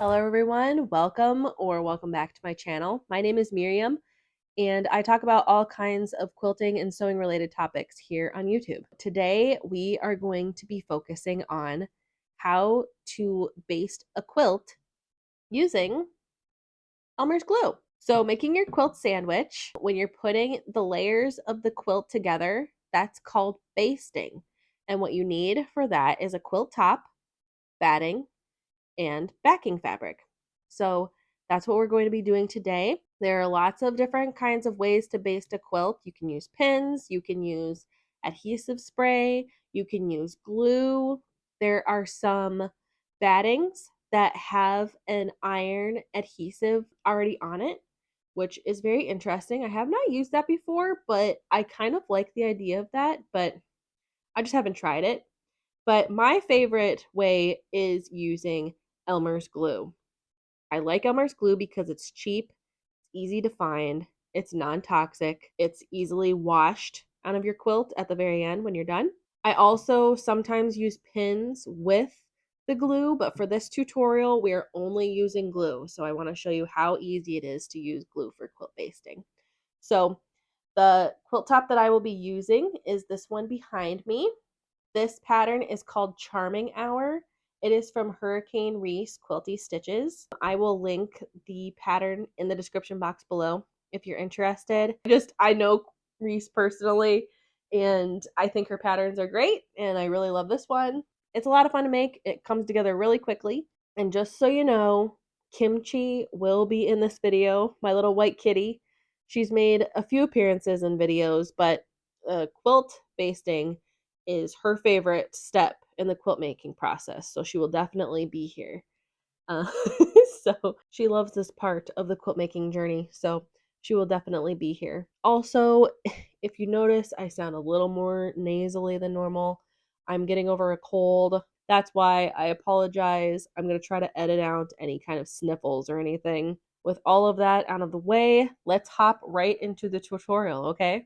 Hello everyone, welcome back to my channel. My name is Miriam and I talk about all kinds of quilting and sewing related topics here on YouTube. Today we are going to be focusing on how to baste a quilt using Elmer's glue. So making your quilt sandwich, when you're putting the layers of the quilt together, that's called basting. And what you need for that is a quilt top, batting, and backing fabric. So that's what we're going to be doing today. There are lots of different kinds of ways to baste a quilt. You can use pins, you can use adhesive spray, you can use glue. There are some battings that have an iron adhesive already on it, which is very interesting. I have not used that before, but I kind of like the idea of that, but I just haven't tried it. But my favorite way is using Elmer's glue. I like Elmer's glue because it's cheap, it's easy to find, it's non-toxic, it's easily washed out of your quilt at the very end when you're done. I also sometimes use pins with the glue, but for this tutorial, we're only using glue. So I want to show you how easy it is to use glue for quilt basting. So the quilt top that I will be using is this one behind me. This pattern is called Charming Hour. It is from Hurricane Reese Quilty Stitches. I will link the pattern in the description box below if you're interested. I know Reese personally, and I think her patterns are great, and I really love this one. It's a lot of fun to make. It comes together really quickly. And just so you know, Kimchi will be in this video, my little white kitty. She's made a few appearances in videos, but quilt basting is her favorite step in the quilt making process, so she will definitely be here. Uh, so she loves this part of the quilt making journey, so she will definitely be here. Also, if you notice, I sound a little more nasally than normal. I'm getting over a cold. That's why I apologize. I'm going to try to edit out any kind of sniffles or anything. With all of that out of the way, let's hop right into the tutorial, okay?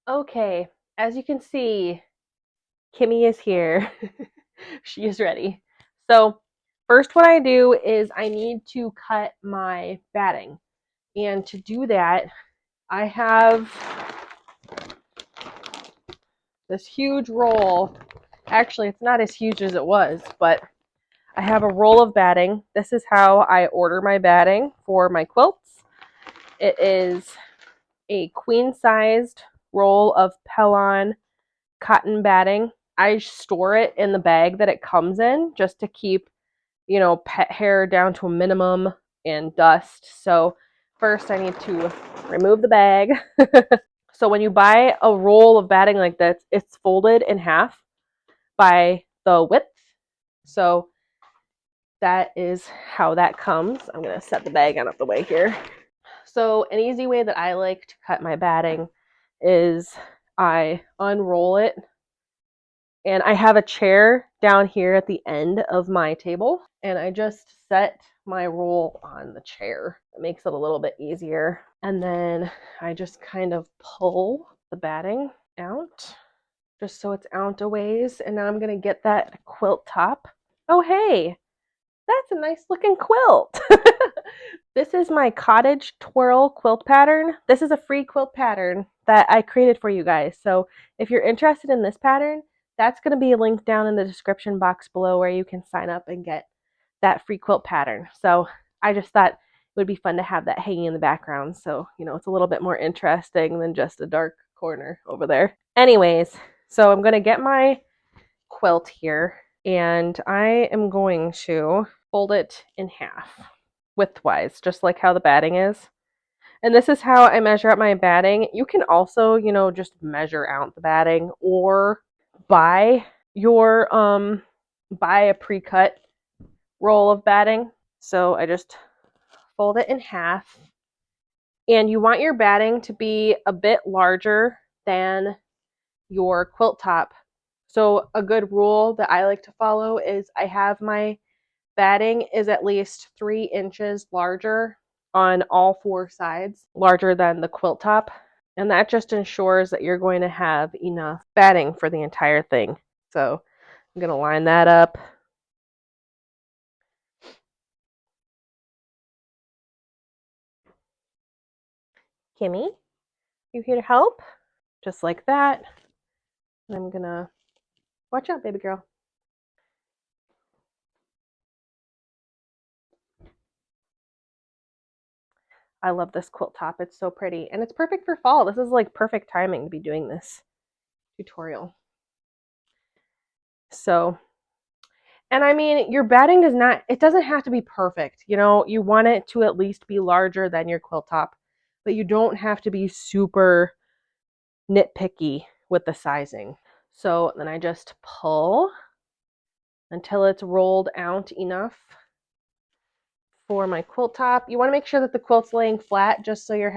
Okay, as you can see, Kimmy is here. She is ready. So first what I do is I need to cut my batting. And to do that, I have this huge roll. Actually, it's not as huge as it was, but I have a roll of batting. This is how I order my batting for my quilts. It is a queen-sized roll of Pellon cotton batting. I store it in the bag that it comes in just to keep, pet hair down to a minimum and dust. So first I need to remove the bag. So when you buy a roll of batting like this, it's folded in half by the width. So that is how that comes. I'm going to set the bag out of the way here. So an easy way that I like to cut my batting is I unroll it, and I have a chair down here at the end of my table, and I just set my roll on the chair. It makes it a little bit easier. And then I just kind of pull the batting out just so it's out a ways. And now I'm going to get that quilt top. Oh, hey, that's a nice looking quilt. This is my cottage twirl quilt pattern. This is a free quilt pattern that I created for you guys. So if you're interested in this pattern, that's going to be linked down in the description box below where you can sign up and get that free quilt pattern. So I just thought it would be fun to have that hanging in the background. So, it's a little bit more interesting than just a dark corner over there. Anyways, so I'm going to get my quilt here, and I am going to fold it in half widthwise, just like how the batting is. And this is how I measure out my batting. You can also, just measure out the batting or buy a pre-cut roll of batting. So I just fold it in half. And you want your batting to be a bit larger than your quilt top. So a good rule that I like to follow is I have my batting is at least 3 inches larger on all 4 sides, larger than the quilt top. And that just ensures that you're going to have enough batting for the entire thing. So I'm going to line that up. Kimmy, you here to help? Just like that. And I'm gonna, watch out, baby girl. I love this quilt top. It's so pretty. And it's perfect for fall. This is like perfect timing to be doing this tutorial. So, and I mean, your batting does not, it doesn't have to be perfect. You know, you want it to at least be larger than your quilt top, but you don't have to be super nitpicky with the sizing. So then I just pull until it's rolled out enough for my quilt top. You want to make sure that the quilt's laying flat just so you're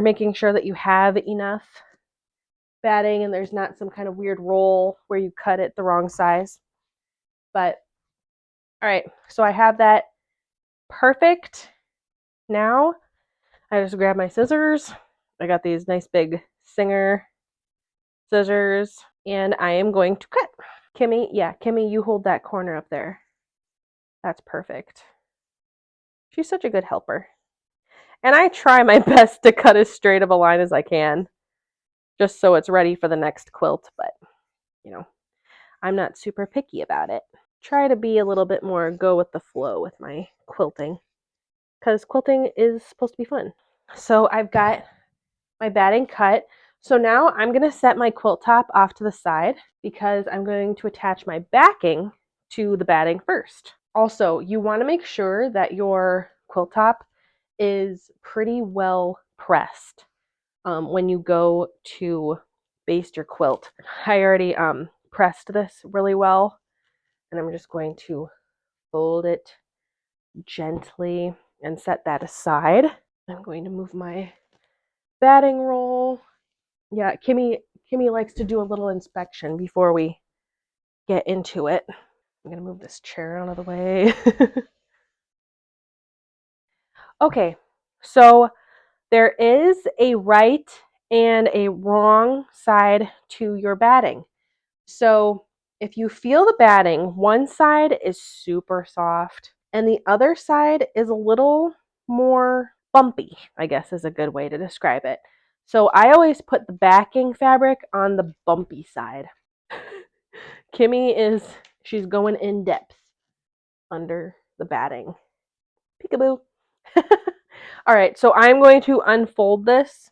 making sure that you have enough batting and there's not some kind of weird roll where you cut it the wrong size. But all right, so I have that perfect. Now I just grab my scissors. I got these nice big Singer scissors and I am going to cut. Kimmy, yeah, Kimmy, you hold that corner up there. That's perfect. She's such a good helper. And I try my best to cut as straight of a line as I can, just so it's ready for the next quilt, but, you know, I'm not super picky about it. Try to be a little bit more go with the flow with my quilting, because quilting is supposed to be fun. So I've got my batting cut. So now I'm going to set my quilt top off to the side because I'm going to attach my backing to the batting first. Also, you want to make sure that your quilt top is pretty well pressed when you go to baste your quilt. I already pressed this really well, and I'm just going to fold it gently and set that aside. I'm going to move my batting roll. Yeah, Kimmy likes to do a little inspection before we get into it. I'm going to move this chair out of the way. Okay, so there is a right and a wrong side to your batting. So if you feel the batting, one side is super soft and the other side is a little more bumpy, I guess is a good way to describe it. So I always put the backing fabric on the bumpy side. Kimmy she's going in depth under the batting. Peekaboo. All right, so I'm going to unfold this.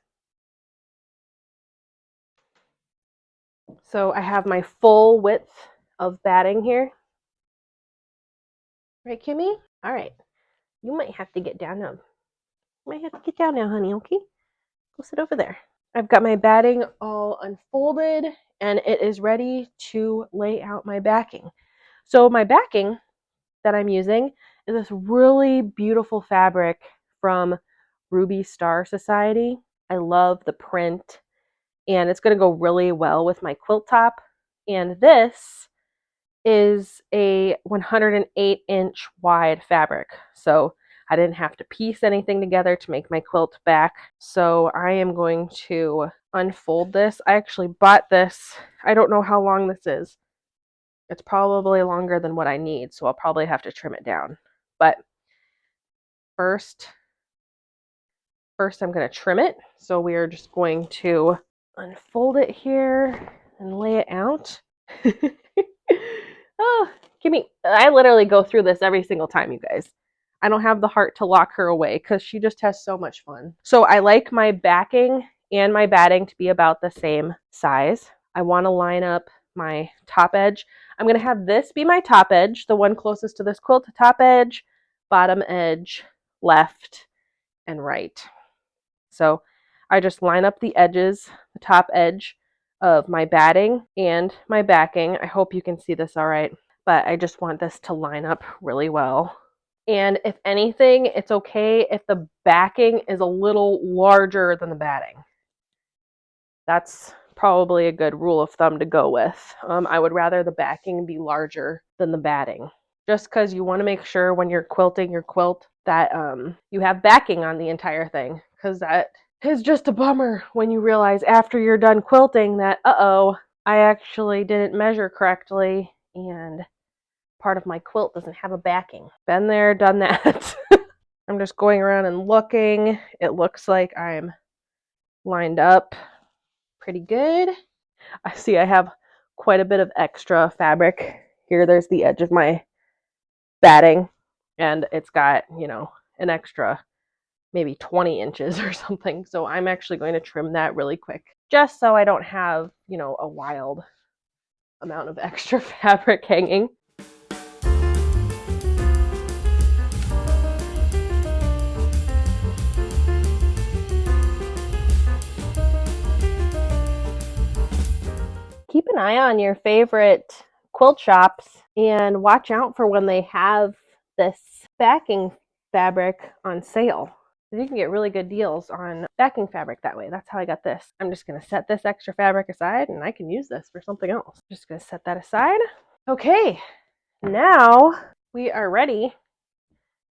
So I have my full width of batting here. Right, Kimmy? All right. You might have to get down now. You might have to get down now, honey, okay? Go sit over there. I've got my batting all unfolded, and it is ready to lay out my backing. So my backing that I'm using is this really beautiful fabric from Ruby Star Society. I love the print, and it's going to go really well with my quilt top. And this is a 108-inch wide fabric. So I didn't have to piece anything together to make my quilt back. So I am going to unfold this. I actually bought this. I don't know how long this is. It's probably longer than what I need, so I'll probably have to trim it down. But first I'm going to trim it. So we are just going to unfold it here and lay it out. Oh, Kimmy, I literally go through this every single time, you guys. I don't have the heart to lock her away because she just has so much fun. So I like my backing and my batting to be about the same size. I want to line up my top edge. I'm going to have this be my top edge, the one closest to this quilt, top edge, bottom edge, left, and right. So I just line up the edges, the top edge of my batting and my backing. I hope you can see this all right, but I just want this to line up really well. And if anything, it's okay if the backing is a little larger than the batting. That's probably a good rule of thumb to go with. I would rather the backing be larger than the batting, just because you want to make sure when you're quilting your quilt that you have backing on the entire thing, because that is just a bummer when you realize after you're done quilting that, uh-oh, I actually didn't measure correctly and part of my quilt doesn't have a backing. Been there, done that. All I'm just going around and looking. It looks like I'm lined up pretty good. I see I have quite a bit of extra fabric here. There's the edge of my batting, and it's got, you know, an extra maybe 20 inches or something. So I'm actually going to trim that really quick, just so I don't have, you know, a wild amount of extra fabric hanging. Keep an eye on your favorite quilt shops and watch out for when they have this backing fabric on sale. You can get really good deals on backing fabric that way. That's how I got this. I'm just going to set this extra fabric aside and I can use this for something else. Just going to set that aside. Okay, now we are ready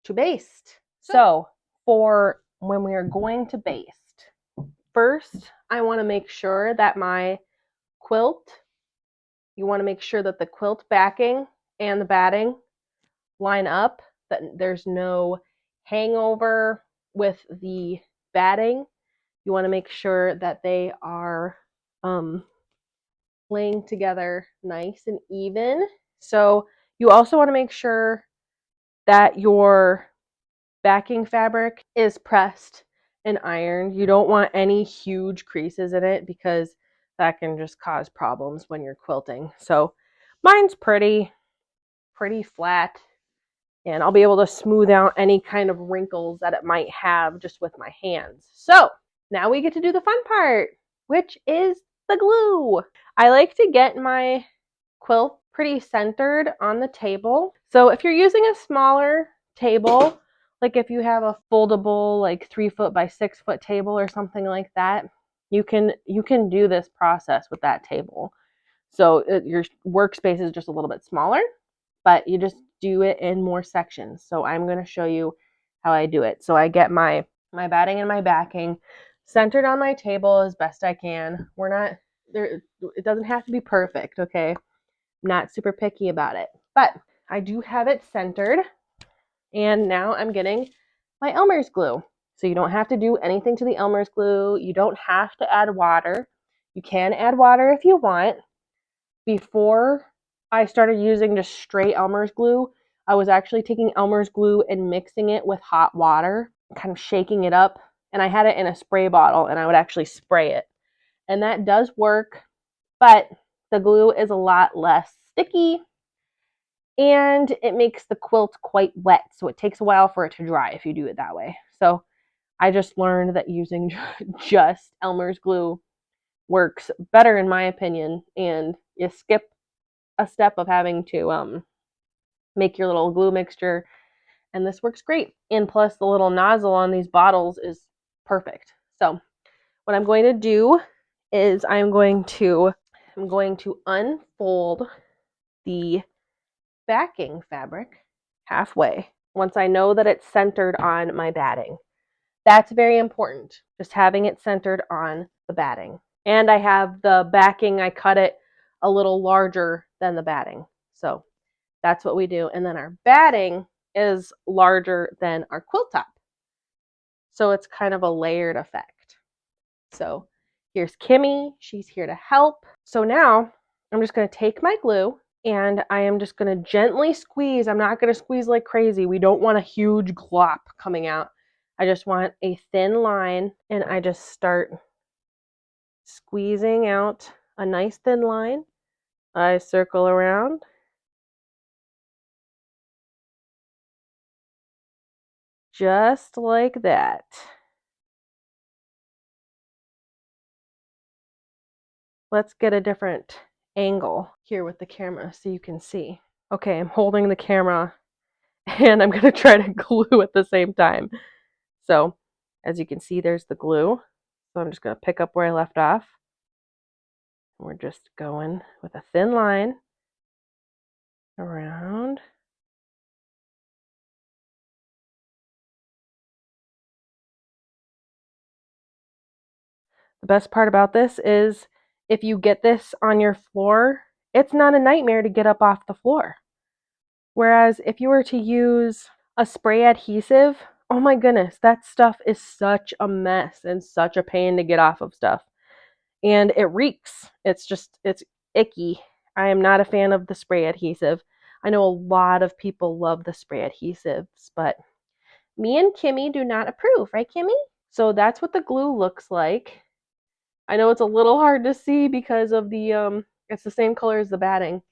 to baste. So for when we are going to baste, first I want to make sure that my quilt, you want to make sure that the quilt backing and the batting line up, that there's no hangover with the batting. You want to make sure that they are laying together nice and even. So you also want to make sure that your backing fabric is pressed and ironed. You don't want any huge creases in it because that can just cause problems when you're quilting. So mine's pretty flat, and I'll be able to smooth out any kind of wrinkles that it might have just with my hands. So now we get to do the fun part, which is the glue. I like to get my quilt pretty centered on the table. So if you're using a smaller table, like if you have a foldable like 3-foot by 6-foot table or something like that, you can do this process with that table. So your workspace is just a little bit smaller, but you just do it in more sections. So I'm going to show you how I do it. So I get my batting and my backing centered on my table as best I can. We're not there, it doesn't have to be perfect, okay? I'm not super picky about it, but I do have it centered. And now I'm getting my Elmer's glue. So you don't have to do anything to the Elmer's glue. You don't have to add water. You can add water if you want. Before I started using just straight Elmer's glue, I was actually taking Elmer's glue and mixing it with hot water, kind of shaking it up. And I had it in a spray bottle and I would actually spray it. And that does work, but the glue is a lot less sticky and it makes the quilt quite wet. So it takes a while for it to dry if you do it that way. So I just learned that using just Elmer's glue works better in my opinion, and you skip a step of having to make your little glue mixture, and this works great. And plus the little nozzle on these bottles is perfect. So what I'm going to do is I'm going to unfold the backing fabric halfway once I know that it's centered on my batting. That's very important, just having it centered on the batting. And I have the backing, I cut it a little larger than the batting. So that's what we do. And then our batting is larger than our quilt top. So it's kind of a layered effect. So here's Kimmy. She's here to help. So now I'm just going to take my glue and I am just going to gently squeeze. I'm not going to squeeze like crazy. We don't want a huge glop coming out. I just want a thin line, and I just start squeezing out a nice thin line. I circle around. Just like that. Let's get a different angle here with the camera so you can see. Okay, I'm holding the camera and I'm going to try to glue at the same time. So, as you can see, there's the glue. So I'm just going to pick up where I left off. We're just going with a thin line around. The best part about this is if you get this on your floor, it's not a nightmare to get up off the floor. Whereas if you were to use a spray adhesive Oh my goodness, that stuff is such a mess and such a pain to get off of stuff. And it reeks. It's icky. I am not a fan of the spray adhesive. I know a lot of people love the spray adhesives, but me and Kimmy do not approve, right, Kimmy? So that's what the glue looks like. I know it's a little hard to see because of the it's the same color as the batting.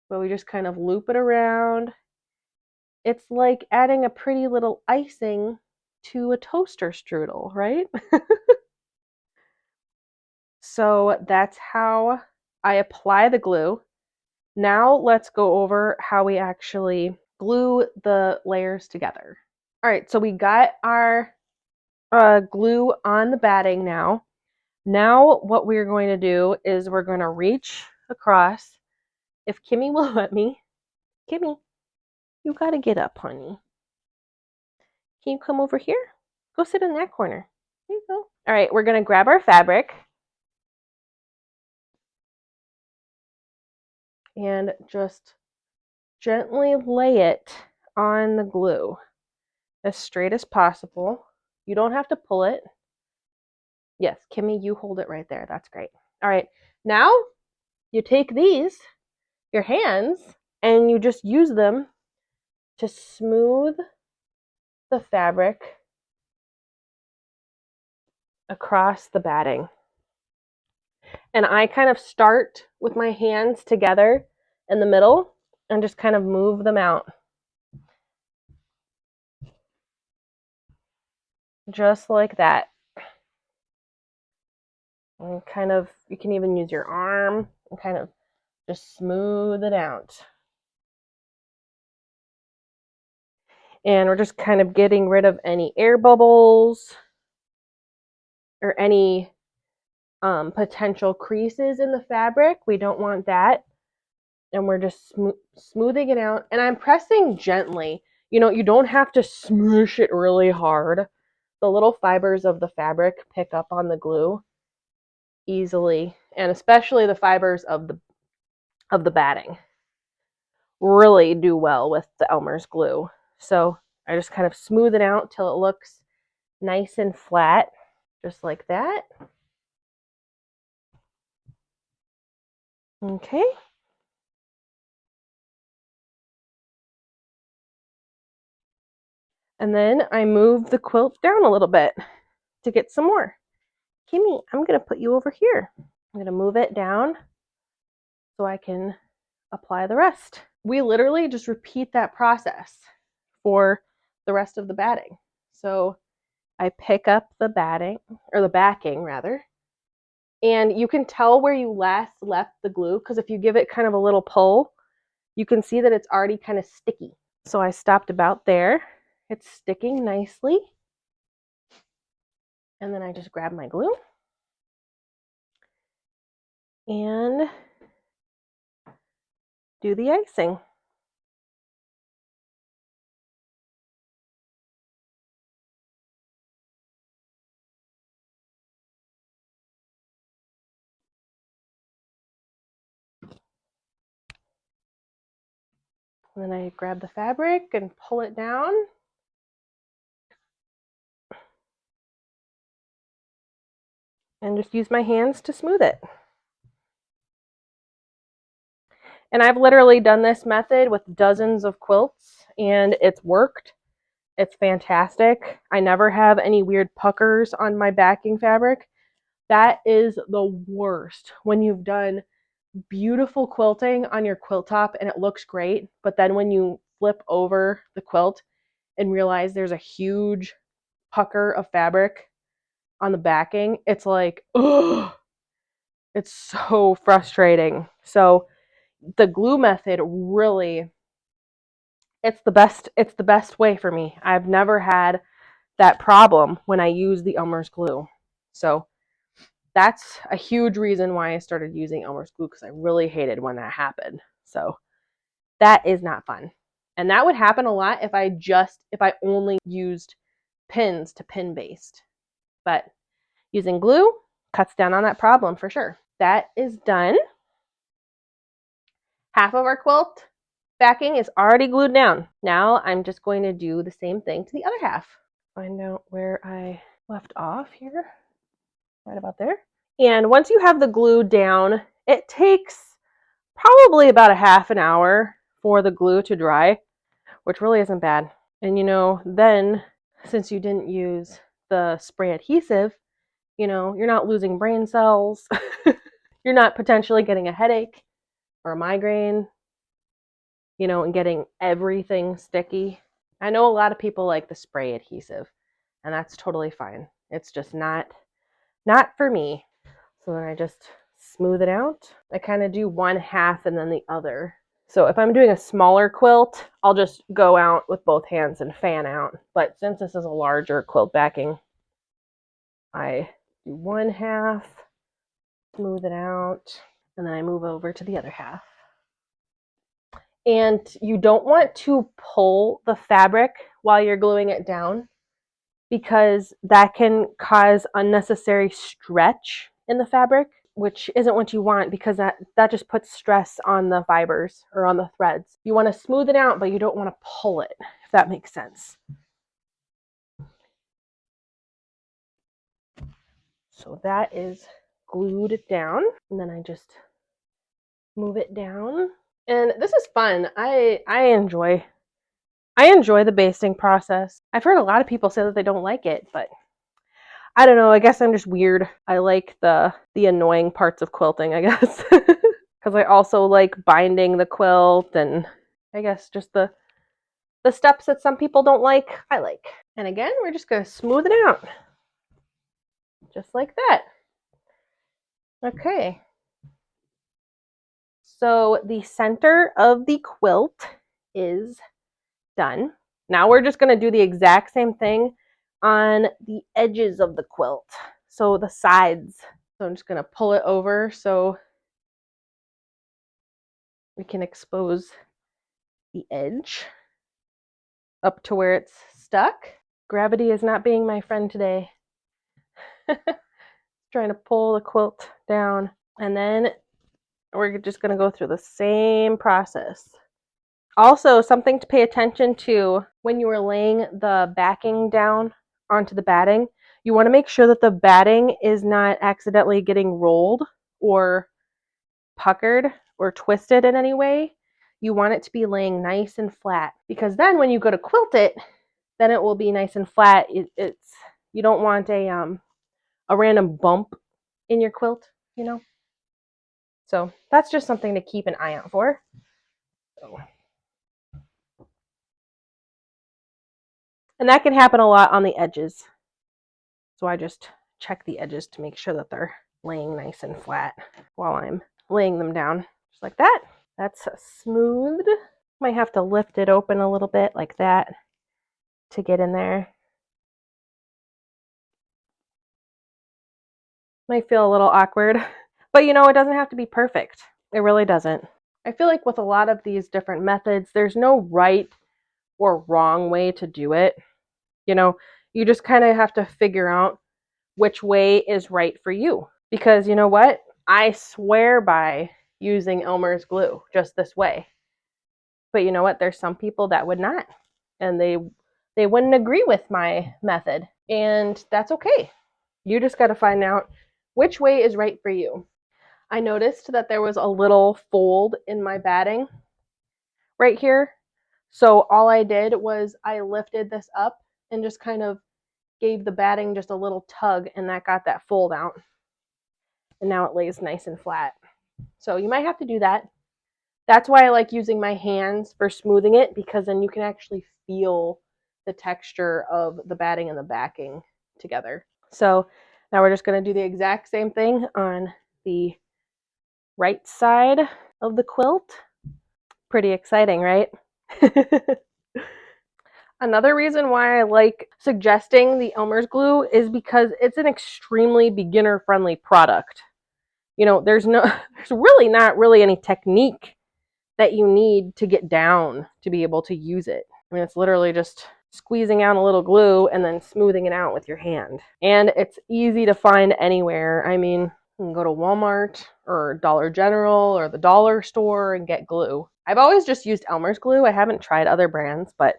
But we just kind of loop it around. It's like adding a pretty little icing to a toaster strudel, right? So that's how I apply the glue. Now let's go over how we actually glue the layers together. All right, so we got our glue on the batting now. Now what we're going to do is we're going to reach across. If Kimmy will let me. Kimmy, you got to get up, honey. Can you come over here? Go sit in that corner. There you go. All right, we're going to grab our fabric and just gently lay it on the glue as straight as possible. You don't have to pull it. Yes, Kimmy, you hold it right there. That's great. All right, now you take these, your hands, and you just use them to smooth the fabric across the batting. And I kind of start with my hands together in the middle and just kind of move them out. Just like that. And kind of, you can even use your arm and kind of just smooth it out. And we're just kind of getting rid of any air bubbles or any potential creases in the fabric. We don't want that. And we're just smoothing it out. And I'm pressing gently. You know, you don't have to smoosh it really hard. The little fibers of the fabric pick up on the glue easily, and especially the fibers of the batting really do well with the Elmer's glue. So I just kind of smooth it out till it looks nice and flat, just like that. Okay. And then I move the quilt down a little bit to get some more. Kimmy, I'm going to put you over here. I'm going to move it down so I can apply the rest. We literally just repeat that process for the rest of the batting. So I pick up the batting, or the backing rather, and you can tell where you last left the glue, because if you give it kind of a little pull, you can see that it's already kind of sticky. So I stopped about there. It's sticking nicely. And then I just grab my glue and do the icing. And then I grab the fabric and pull it down. And just use my hands to smooth it. And I've literally done this method with dozens of quilts, and it's worked. It's fantastic. I never have any weird puckers on my backing fabric. That is the worst when you've done beautiful quilting on your quilt top and it looks great, but then when you flip over the quilt and realize there's a huge pucker of fabric on the backing, it's like, ugh, it's so frustrating. So the glue method really, it's the best way for me. I've never had that problem when I use the Elmer's glue. So that's a huge reason why I started using Elmer's glue, because I really hated when that happened. So that is not fun. And that would happen a lot if I only used pins to pin baste. But using glue cuts down on that problem for sure. That is done. Half of our quilt backing is already glued down. Now I'm just going to do the same thing to the other half. Find out where I left off here. Right about there. And once you have the glue down, it takes probably about a half an hour for the glue to dry, which really isn't bad. And then since you didn't use the spray adhesive, you're not losing brain cells. You're not potentially getting a headache or a migraine, and getting everything sticky. I know a lot of people like the spray adhesive, and that's totally fine. It's just not for me. So then I just smooth it out. I kind of do one half and then the other. So if I'm doing a smaller quilt, I'll just go out with both hands and fan out. But since this is a larger quilt backing, I do one half, smooth it out, and then I move over to the other half. And you don't want to pull the fabric while you're gluing it down, because that can cause unnecessary stretch in the fabric, which isn't what you want, because that just puts stress on the fibers or on the threads. You want to smooth it out, but you don't want to pull it, if that makes sense. So that is glued down, and then I just move it down. And this is fun. I enjoy the basting process. I've heard a lot of people say that they don't like it, but I don't know. I guess I'm just weird. I like the annoying parts of quilting, I guess. Because I also like binding the quilt, and I guess just the steps that some people don't like, I like. And again, we're just going to smooth it out. Just like that. Okay. So the center of the quilt is done. Now we're just going to do the exact same thing on the edges of the quilt. So the sides. So I'm just going to pull it over so we can expose the edge up to where it's stuck. Gravity is not being my friend today. Trying to pull the quilt down. And then we're just going to go through the same process. Also, something to pay attention to when you are laying the backing down onto the batting, you want to make sure that the batting is not accidentally getting rolled or puckered or twisted in any way. You want it to be laying nice and flat, because then when you go to quilt it, then it will be nice and flat. You don't want a random bump in your quilt, So that's just something to keep an eye out for. And that can happen a lot on the edges. So I just check the edges to make sure that they're laying nice and flat while I'm laying them down. Just like that. That's smoothed. Might have to lift it open a little bit like that to get in there. Might feel a little awkward, but it doesn't have to be perfect. It really doesn't. I feel like with a lot of these different methods, there's no right or wrong way to do it. You just kind of have to figure out which way is right for you. Because you know what? I swear by using Elmer's glue just this way. But you know what? There's some people that would not. And they wouldn't agree with my method. And that's okay. You just got to find out which way is right for you. I noticed that there was a little fold in my batting right here. So all I did was I lifted this up and just kind of gave the batting just a little tug, and that got that fold out. And now it lays nice and flat. So you might have to do that. That's why I like using my hands for smoothing it, because then you can actually feel the texture of the batting and the backing together. So now we're just going to do the exact same thing on the right side of the quilt. Pretty exciting, right? Another reason why I like suggesting the Elmer's glue is because it's an extremely beginner-friendly product. There's really not really any technique that you need to get down to be able to use it. I mean, it's literally just squeezing out a little glue and then smoothing it out with your hand. And it's easy to find anywhere. I mean, you can go to Walmart or Dollar General or the dollar store and get glue. I've always just used Elmer's glue. I haven't tried other brands, but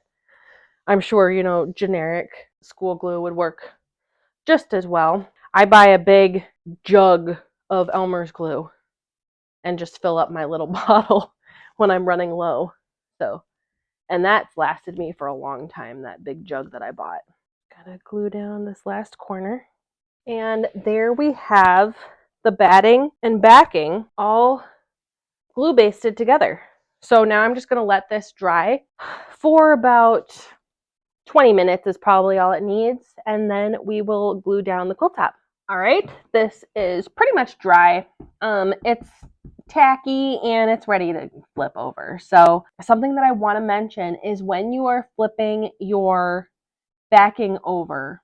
I'm sure, you know, generic school glue would work just as well. I buy a big jug of Elmer's glue and just fill up my little bottle when I'm running low. So, and that's lasted me for a long time, that big jug that I bought. Gotta glue down this last corner. And there we have the batting and backing all glue basted together. So now I'm just gonna let this dry for about 20 minutes is probably all it needs, and then we will glue down the quilt top. All right, this is pretty much dry. It's tacky and it's ready to flip over. So something that I want to mention is when you are flipping your backing over,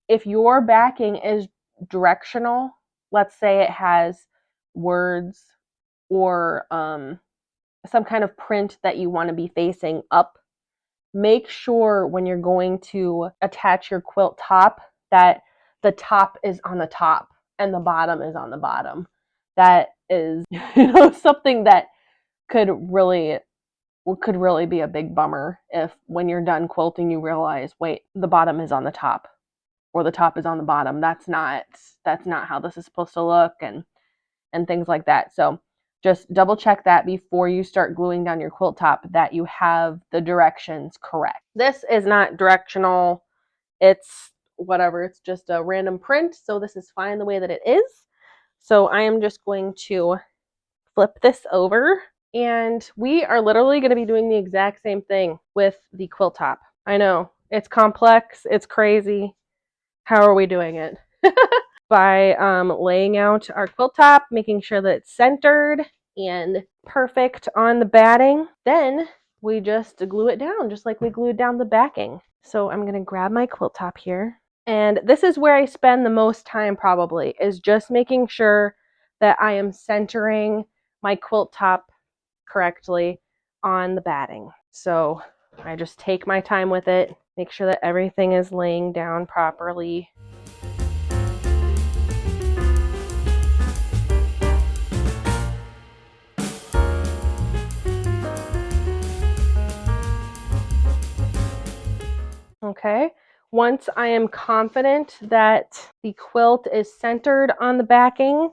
if your backing is directional, let's say it has words or some kind of print that you want to be facing up, make sure when you're going to attach your quilt top that the top is on the top and the bottom is on the bottom. That is, you know, something that could really be a big bummer if when you're done quilting you realize, wait, the bottom is on the top or the top is on the bottom. That's not how this is supposed to look, and things like that. So just double check that before you start gluing down your quilt top that you have the directions correct. This is not directional. It's whatever. It's just a random print. So this is fine the way that it is. So I am just going to flip this over, and we are literally going to be doing the exact same thing with the quilt top. I know it's complex. It's crazy. How are we doing it? By laying out our quilt top, making sure that it's centered and perfect on the batting. Then we just glue it down, just like we glued down the backing. So I'm gonna grab my quilt top here. And this is where I spend the most time probably, is just making sure that I am centering my quilt top correctly on the batting. So I just take my time with it, make sure that everything is laying down properly. Okay, once I am confident that the quilt is centered on the backing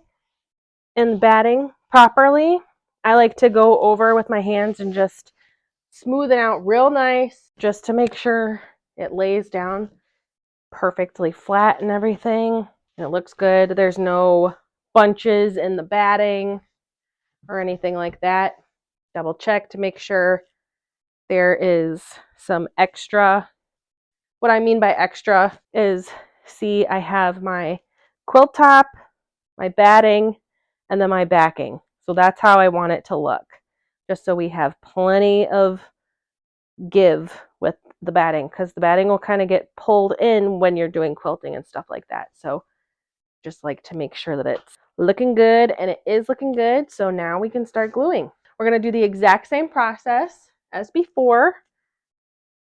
and the batting properly, I like to go over with my hands and just smooth it out real nice, just to make sure it lays down perfectly flat and everything. And it looks good. There's no bunches in the batting or anything like that. Double check to make sure there is some extra. What I mean by extra is, see, I have my quilt top, my batting, and then my backing. So that's how I want it to look. Just so we have plenty of give with the batting, because the batting will kind of get pulled in when you're doing quilting and stuff like that. So just like to make sure that it's looking good, and it is looking good. So now we can start gluing. We're going to do the exact same process as before.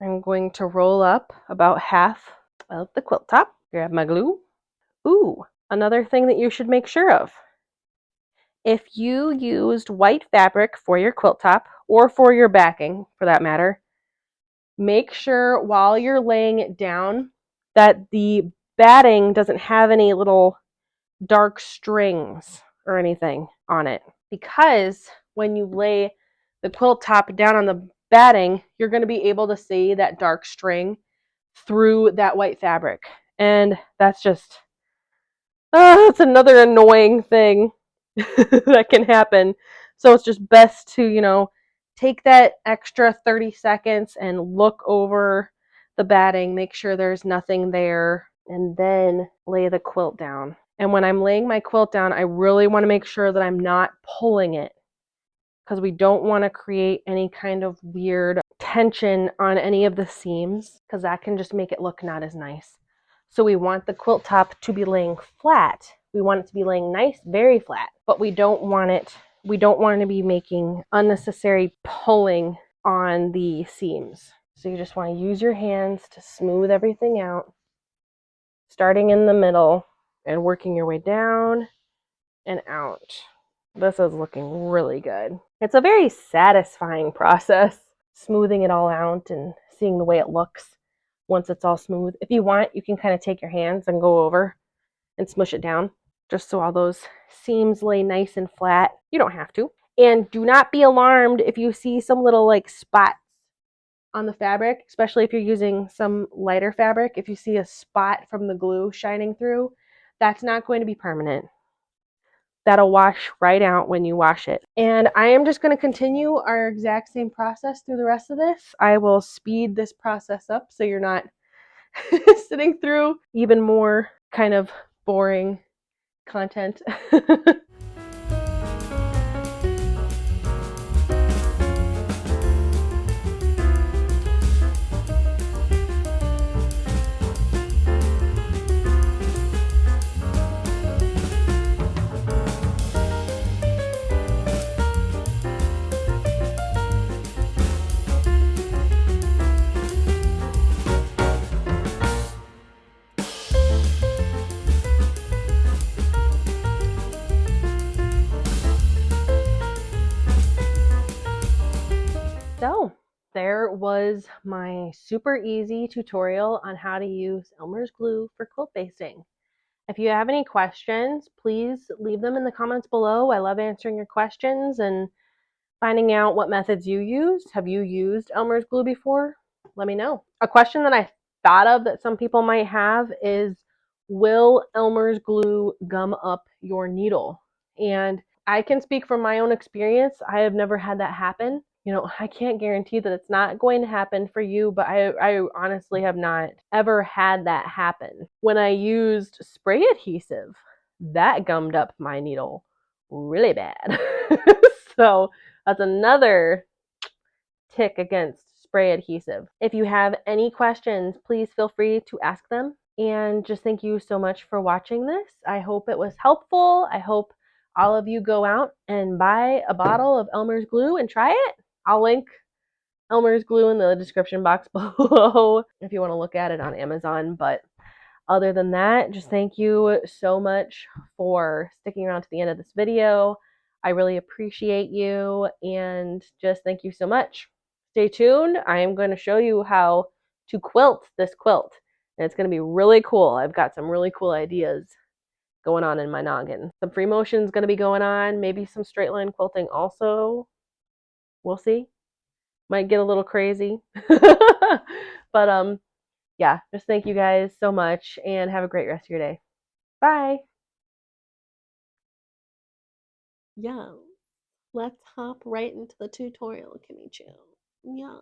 I'm going to roll up about half of the quilt top, grab my glue. Ooh, another thing that you should make sure of. If you used white fabric for your quilt top, or for your backing for that matter, make sure while you're laying it down that the batting doesn't have any little dark strings or anything on it. Because when you lay the quilt top down on the batting, you're going to be able to see that dark string through that white fabric. And that's just, that's another annoying thing that can happen. So it's just best to, you know, take that extra 30 seconds and look over the batting, make sure there's nothing there, and then lay the quilt down. And when I'm laying my quilt down, I really want to make sure that I'm not pulling it, because we don't want to create any kind of weird tension on any of the seams, because that can just make it look not as nice. So we want the quilt top to be laying flat. We want it to be laying nice, very flat, but we don't want to be making unnecessary pulling on the seams. So you just want to use your hands to smooth everything out, starting in the middle and working your way down and out. This is looking really good. It's a very satisfying process, smoothing it all out and seeing the way it looks once it's all smooth. If you want, you can kind of take your hands and go over and smush it down just so all those seams lay nice and flat. You don't have to. And do not be alarmed if you see some little like spots on the fabric, especially if you're using some lighter fabric. If you see a spot from the glue shining through, that's not going to be permanent. That'll wash right out when you wash it. And I am just going to continue our exact same process through the rest of this. I will speed this process up so you're not sitting through even more kind of boring content. So there was my super easy tutorial on how to use Elmer's glue for quilt basting. If you have any questions, please leave them in the comments below. I love answering your questions and finding out what methods you used. Have you used Elmer's glue before? Let me know. A question that I thought of that some people might have is, will Elmer's glue gum up your needle? And I can speak from my own experience. I have never had that happen. You know, I can't guarantee that it's not going to happen for you, but I honestly have not ever had that happen. When I used spray adhesive, that gummed up my needle really bad. So that's another tick against spray adhesive. If you have any questions, please feel free to ask them. And just thank you so much for watching this. I hope it was helpful. I hope all of you go out and buy a bottle of Elmer's glue and try it. I'll link Elmer's glue in the description box below if you want to look at it on Amazon. But other than that, just thank you so much for sticking around to the end of this video. I really appreciate you, and just thank you so much. Stay tuned. I am going to show you how to quilt this quilt, and it's going to be really cool. I've got some really cool ideas going on in my noggin. Some free motion is going to be going on, maybe some straight line quilting also. We'll see. Might get a little crazy. But yeah, just thank you guys so much and have a great rest of your day. Bye. Yeah, let's hop right into the tutorial, Kimmy Chu. Yeah.